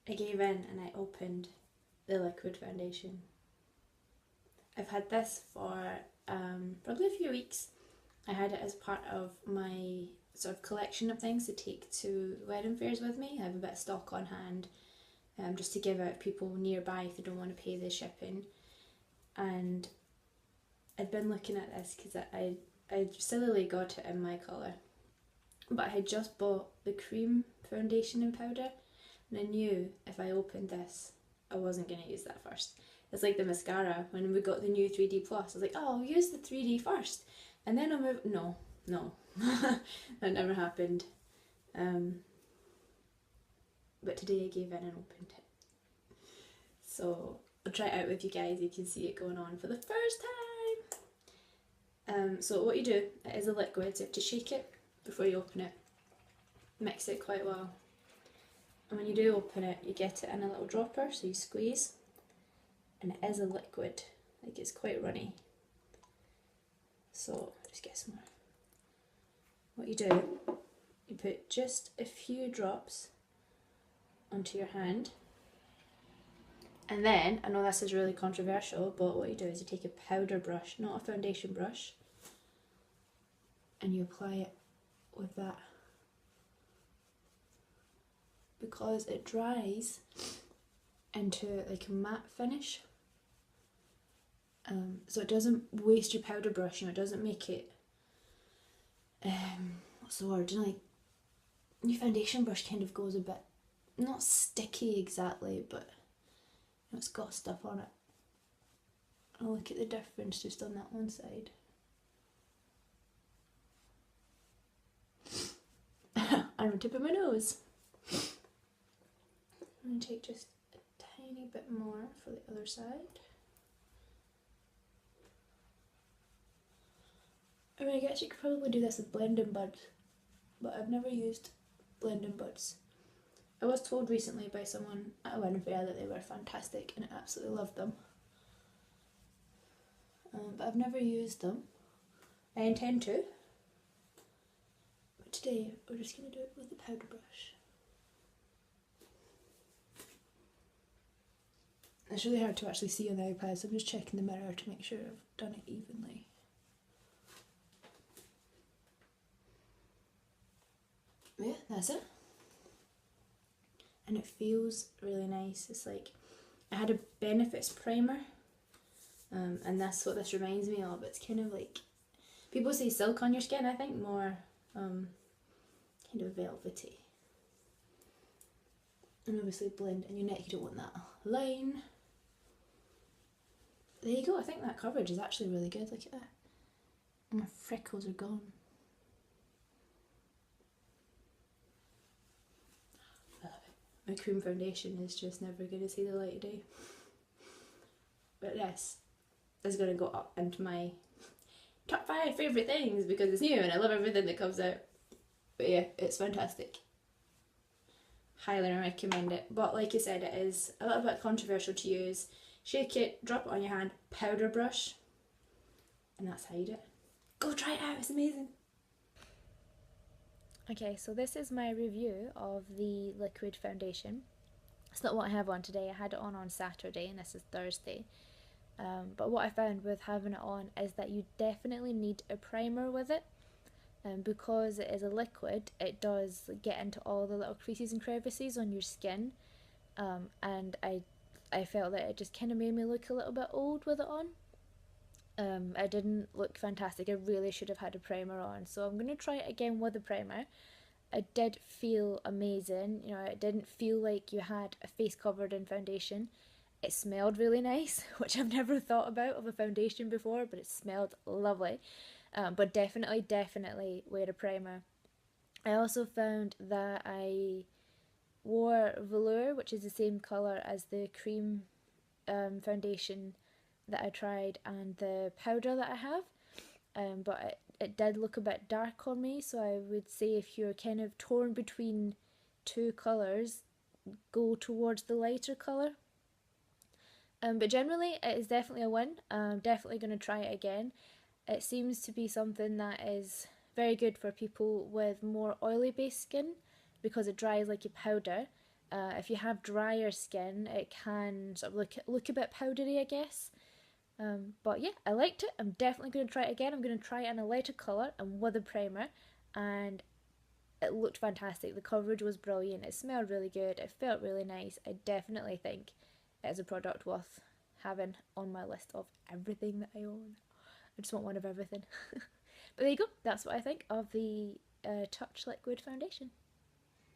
I gave in and I opened the liquid foundation. I've had this for probably a few weeks. I had it as part of my sort of collection of things to take to wedding fairs with me. I have a bit of stock on hand, just to give out people nearby if they don't want to pay the shipping. And I'd been looking at this because I sillily got it in my colour, but I had just bought the cream foundation in powder, and I knew if I opened this, I wasn't going to use that first. It's like the mascara when we got the new 3D Plus. I was like, oh, I'll use the 3D first, and then I'll move. No, that never happened. But today I gave in and opened it. So I'll try it out with you guys. You can see it going on for the first time. So what you do, it is a liquid, so you have to shake it before you open it. Mix it quite well. And when you do open it, you get it in a little dropper, so you squeeze. And it is a liquid, like it's quite runny. So just get some more. What you do, you put just a few drops onto your hand. And then, I know this is really controversial, but what you do is you take a powder brush, not a foundation brush, and you apply it with that. Because it dries into like a matte finish. So it doesn't waste your powder brush, it doesn't make it, what's the word, like, your foundation brush kind of goes a bit, not sticky exactly, but it's got stuff on it. I'll look at the difference just on that one side. On the tip of my nose. I'm going to take just a tiny bit more for the other side. I mean, I guess you could probably do this with blending buds, but I've never used blending buds. I was told recently by someone at a wedding fair that they were fantastic and I absolutely loved them. But I've never used them. I intend to. But today we're just going to do it with the powder brush. It's really hard to actually see on the iPad, so I'm just checking the mirror to make sure I've done it evenly. Yeah, that's it. And it feels really nice. It's like, I had a Benefits primer, and that's what this reminds me of. It's kind of like, people say silk on your skin, I think more kind of velvety. And obviously blend in your neck, you don't want that line. There you go, I think that coverage is actually really good, look at that. And my freckles are gone. My cream foundation is just never going to see the light of day. But this is going to go up into my top 5 favourite things because it's new and I love everything that comes out. But yeah, it's fantastic. Highly recommend it. But like I said, it is a little bit controversial to use. Shake it, drop it on your hand, powder brush, and that's how you do it. Go try it out, it's amazing. Okay, so this is my review of the liquid foundation. It's not what I have on today. I had it on Saturday and this is Thursday. But what I found with having it on is that you definitely need a primer with it. Because it is a liquid, it does get into all the little creases and crevices on your skin. And I felt that it just kind of made me look a little bit old with it on. I didn't look fantastic. I really should have had a primer on. So I'm going to try it again with a primer. It did feel amazing. You know, it didn't feel like you had a face covered in foundation. It smelled really nice, which I've never thought about of a foundation before, but it smelled lovely. But definitely wear a primer. I also found that I wore velour, which is the same colour as the cream foundation that I tried and the powder that I have, but it did look a bit dark on me, so I would say if you're kind of torn between two colours, go towards the lighter colour. But generally it is definitely a win. I'm definitely going to try it again. It seems to be something that is very good for people with more oily based skin because it dries like a powder, If you have drier skin, it can sort of look a bit powdery, I guess. But yeah, I liked it. I'm definitely going to try it again. I'm going to try it in a lighter colour and with a primer, and it looked fantastic. The coverage was brilliant. It smelled really good. It felt really nice. I definitely think it is a product worth having on my list of everything that I own. I just want one of everything. But there you go. That's what I think of the Touch Liquid Foundation.